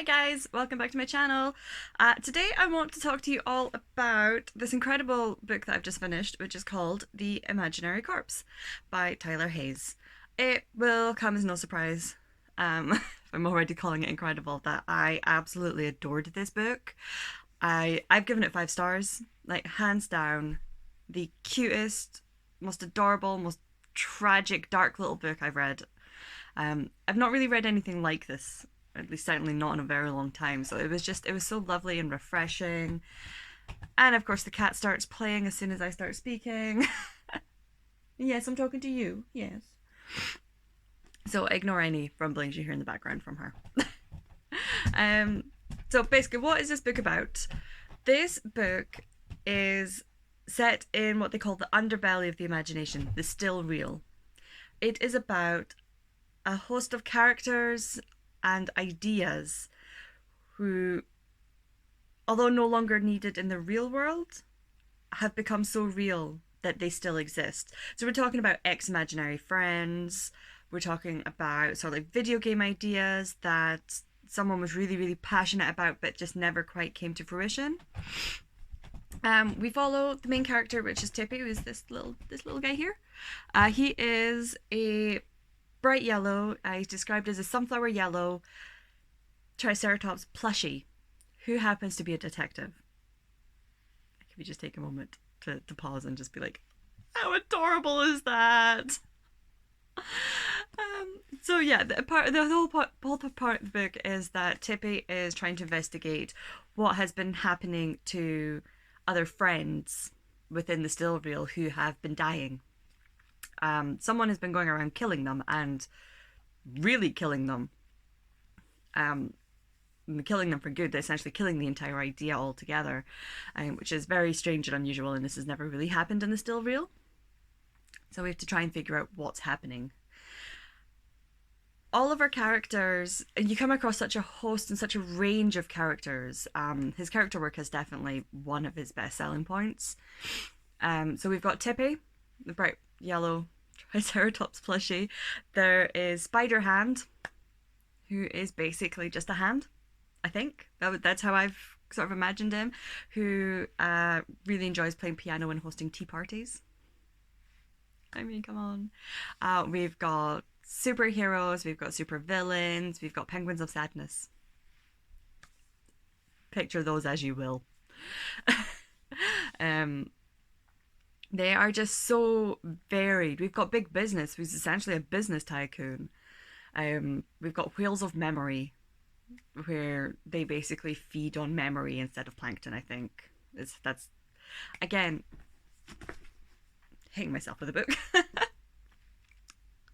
guys, welcome back to my channel. Today I want to talk to you all about this incredible book that I've just finished, which is called The Imaginary Corpse by Tyler Hayes. It will come as no surprise, I'm already calling it incredible, that I absolutely adored this book. I've given it 5 stars, like hands down, the cutest, most adorable, most tragic, dark little book I've read. I've not really read anything like this, at least certainly not in a very long time. So it was so lovely and refreshing. And of course, the cat starts playing as soon as I start speaking. Yes, I'm talking to you. Yes. So ignore any rumblings you hear in the background from her. So basically, what is this book about? This book is set in what they call the underbelly of the imagination, the still real. It is about a host of characters and ideas who, although no longer needed in the real world, have become so real that they still exist. So we're talking about ex-imaginary friends, we're talking about sort of like video game ideas that someone was really, really passionate about but just never quite came to fruition. We follow the main character, which is Tippy, who is this little guy here. He is a bright yellow, he's described as a sunflower yellow Triceratops plushie who happens to be a detective. Can we just take a moment to pause and just be like, how adorable is that? So yeah, the whole part of the book is that Tippy is trying to investigate what has been happening to other friends within the still real who have been dying. Someone has been going around killing them, and really killing them. Killing them for good, essentially killing the entire idea altogether, which is very strange and unusual, and this has never really happened in the still real. So we have to try and figure out what's happening. All of our characters, you come across such a host and such a range of characters. His character work is definitely one of his best selling points. So we've got Tippy, the bright yellow Triceratops plushie. There is Spider Hand, who is basically just a hand, I think. That's how I've sort of imagined him, who really enjoys playing piano and hosting tea parties. I mean, come on. We've got superheroes, we've got supervillains, we've got penguins of sadness. Picture those as you will. They are just so varied. We've got Big Business, who's essentially a business tycoon. We've got Whales of Memory, where they basically feed on memory instead of plankton, I think. That's, again, hitting myself with a book.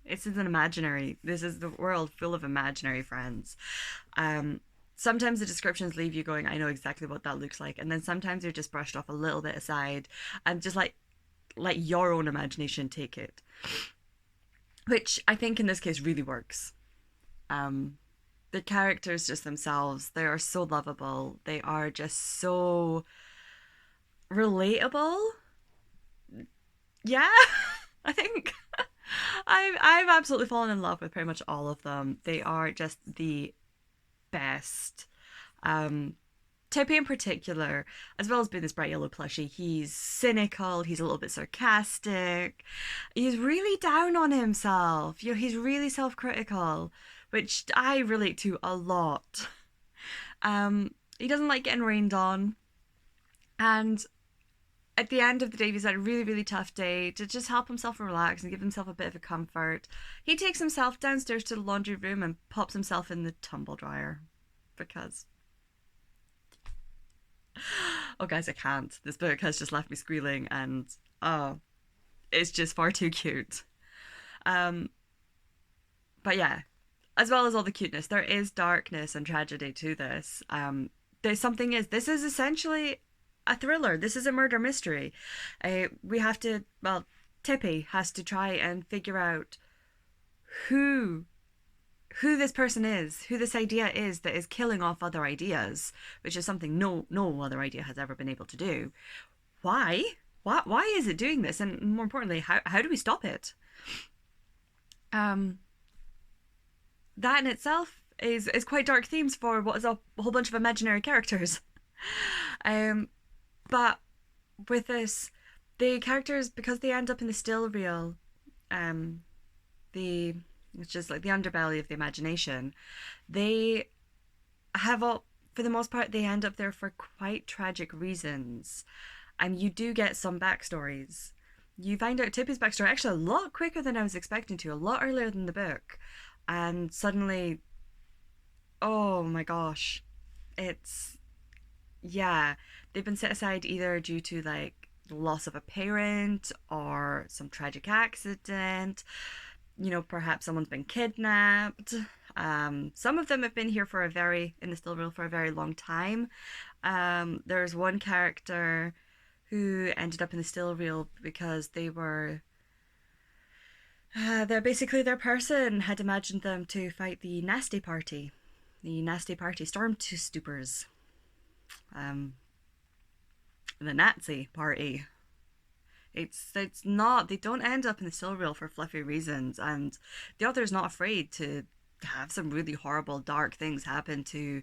This is the world full of imaginary friends. Sometimes the descriptions leave you going, I know exactly what that looks like. And then sometimes they're just brushed off a little bit aside and just let your own imagination take it. Which I think in this case really works. The characters just themselves, they are so lovable. They are just so relatable. Yeah, I think. I've absolutely fallen in love with pretty much all of them. They are just the best. Tippy in particular, as well as being this bright yellow plushie, he's cynical, he's a little bit sarcastic, he's really down on himself, he's really self-critical, which I relate to a lot. He doesn't like getting rained on, and at the end of the day, he's had a really, really tough day. To just help himself relax and give himself a bit of a comfort, he takes himself downstairs to the laundry room and pops himself in the tumble dryer. Because, oh guys, I can't. This book has just left me squealing, and oh, it's just far too cute. But yeah, as well as all the cuteness, there is darkness and tragedy to this. This is essentially a thriller. This is a murder mystery. Tippy has to try and figure out who this person is, who this idea is that is killing off other ideas, which is something no other idea has ever been able to do. Why? Why is it doing this? And more importantly, how do we stop it? That in itself is quite dark themes for what is a whole bunch of imaginary characters. Um, but with this, the characters, because they end up in the still real, um, the it's just like the underbelly of the imagination. They have all, for the most part, they end up there for quite tragic reasons, and you do get some backstories. You find out Tippy's backstory actually a lot quicker than I was expecting to, a lot earlier than the book, and suddenly, oh my gosh, it's yeah, they've been set aside either due to like the loss of a parent or some tragic accident. Perhaps someone's been kidnapped. Some of them have been here for a very in the still real for a very long time. There's one character who ended up in the still real because they're basically their person had imagined them to fight the nasty party stormtroopers, um, the Nazi party. It's not, they don't end up in the still real for fluffy reasons, and the author's not afraid to have some really horrible dark things happen to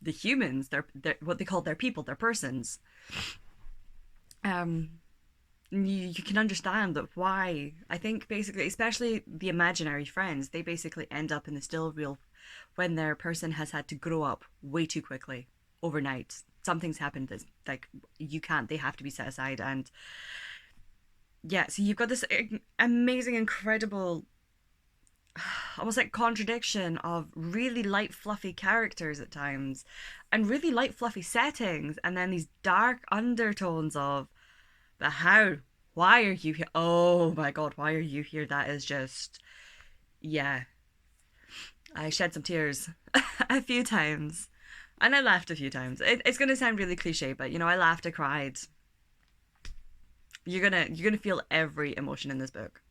the humans. They're what they call their people, their persons. um you can understand that why. I think basically, especially the imaginary friends, they basically end up in the still real when their person has had to grow up way too quickly overnight. Something's happened that's like you can't, they have to be set aside. And yeah, so you've got this amazing, incredible, almost like contradiction of really light, fluffy characters at times and really light, fluffy settings, and then these dark undertones of, but how? Why are you here? Oh my god, why are you here? That is just, yeah. I shed some tears a few times, and I laughed a few times. It's gonna sound really cliche, but I laughed, I cried. You're gonna feel every emotion in this book.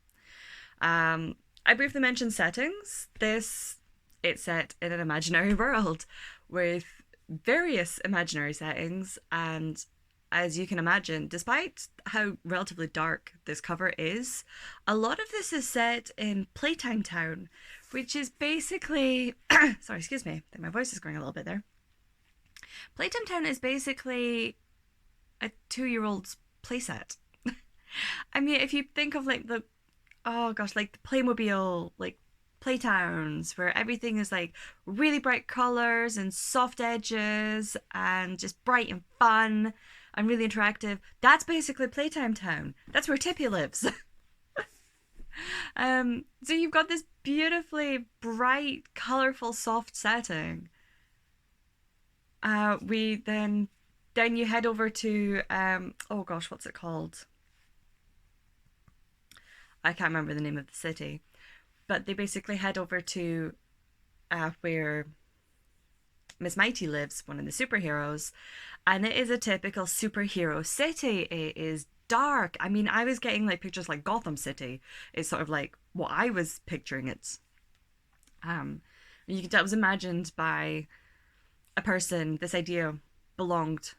I briefly mentioned settings. It's set in an imaginary world with various imaginary settings, and as you can imagine, despite how relatively dark this cover is, a lot of this is set in Playtime Town, which is basically sorry, excuse me, I think my voice is going a little bit there. Playtime Town is basically a 2-year-old's playset. I mean, if you think of like the oh gosh, like the Playmobil, like playtowns where everything is like really bright colors and soft edges and just bright and fun and really interactive. That's basically Playtime Town. That's where Tippy lives. So you've got this beautifully bright, colorful, soft setting. We then you head over to oh gosh, what's it called? I can't remember the name of the city, but they basically head over to where Miss Mighty lives, one of the superheroes, and it is a typical superhero city. It is dark. I mean, I was getting like pictures like Gotham City. It's sort of like what I was picturing it. You can tell it was imagined by a person. This idea belonged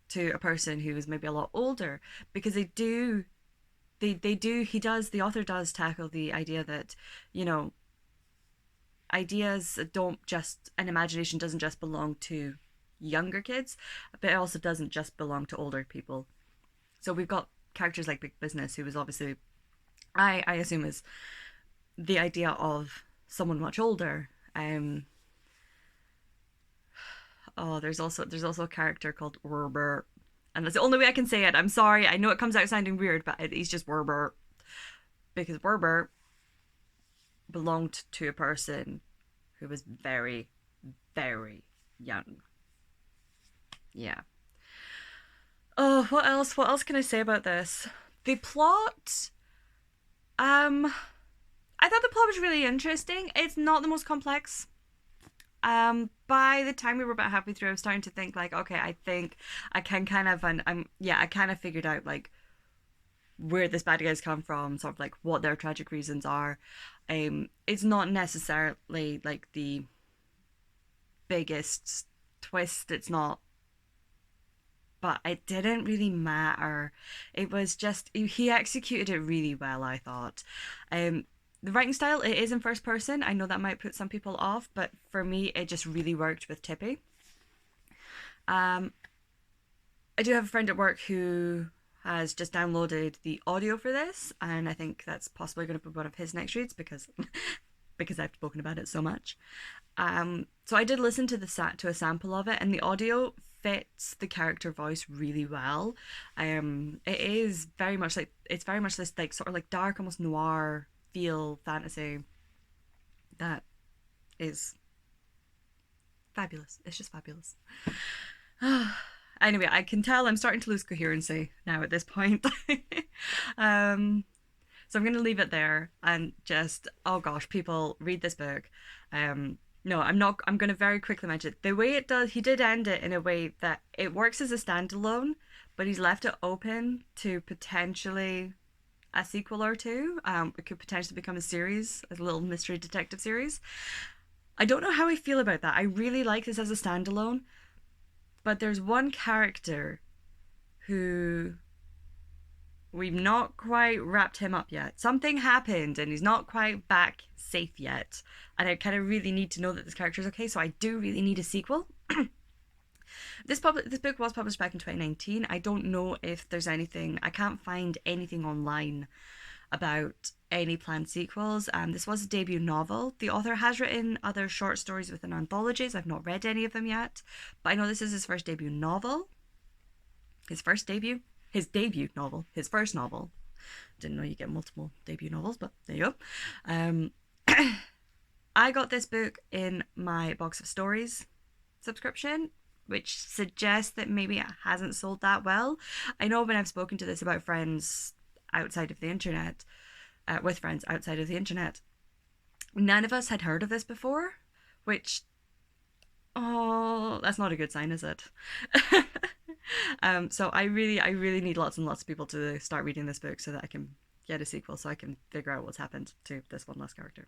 to a person who was maybe a lot older, because they do the author does tackle the idea that you know ideas don't just an imagination doesn't just belong to younger kids, but it also doesn't just belong to older people. So we've got characters like Big Business, who is obviously, I assume, is the idea of someone much older. Oh, there's also a character called Werber, and that's the only way I can say it. I'm sorry, I know it comes out sounding weird, but he's just Werber, because Werber belonged to a person who was very, very young. Yeah. Oh, what else? What else can I say about this? The plot. Um, I thought the plot was really interesting. It's not the most complex. By the time we were about halfway through, I was starting to think like, okay, I think I can kind of, and I kind of figured out like where this bad guys come from, sort of like what their tragic reasons are. It's not necessarily like the biggest twist. It's not, but it didn't really matter. It was just he executed it really well, I thought. Um, the writing style, it is in first person. I know that might put some people off, but for me, it just really worked with Tippy. Um, I do have a friend at work who has just downloaded the audio for this, and I think that's possibly going to be one of his next reads because because I've spoken about it so much. So I did listen to to a sample of it, and the audio fits the character voice really well. It is very much like it's very much this like sort of like dark, almost noir feel fantasy that is fabulous. It's just fabulous. Anyway, I can tell I'm starting to lose coherency now at this point. um, so I'm going to leave it there and just, oh gosh, people read this book. No, I'm not. I'm going to very quickly mention it. The way it does, he did end it in a way that it works as a standalone, but he's left it open to potentially a sequel or two. It could potentially become a series, a little mystery detective series. I don't know how I feel about that. I really like this as a standalone, but there's one character who we've not quite wrapped him up yet. Something happened and he's not quite back safe yet. And I kind of really need to know that this character is okay, so I do really need a sequel. This book was published back in 2019. I don't know if there's anything, I can't find anything online about any planned sequels. This was a debut novel. The author has written other short stories within anthologies. I've not read any of them yet, but I know this is his first debut novel. His debut novel, his first novel. Didn't know you get multiple debut novels, but there you go. I got this book in my Box of Stories subscription, which suggests that maybe it hasn't sold that well. I know when I've spoken to this about friends outside of the internet, with friends outside of the internet, none of us had heard of this before, which, oh, that's not a good sign, is it? So I really need lots and lots of people to start reading this book so that I can get a sequel, so I can figure out what's happened to this one last character.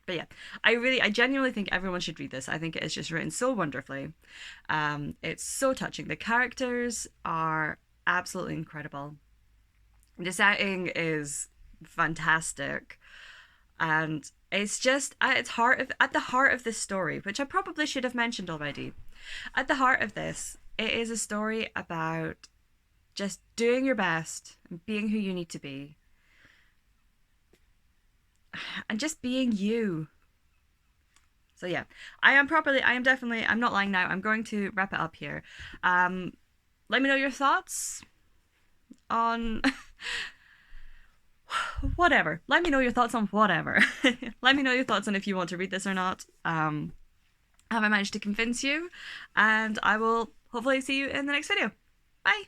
But yeah, I genuinely think everyone should read this. I think it is just written so wonderfully. It's so touching. The characters are absolutely incredible. The setting is fantastic, and it's just at the heart of this story, which I probably should have mentioned already. At the heart of this, it is a story about just doing your best and being who you need to be, and just being you. So yeah, I'm not lying now. I'm going to wrap it up here. Let me know your thoughts on whatever. Let me know your thoughts on whatever. Let me know your thoughts on if you want to read this or not. Have I managed to convince you? And I will hopefully see you in the next video. Bye.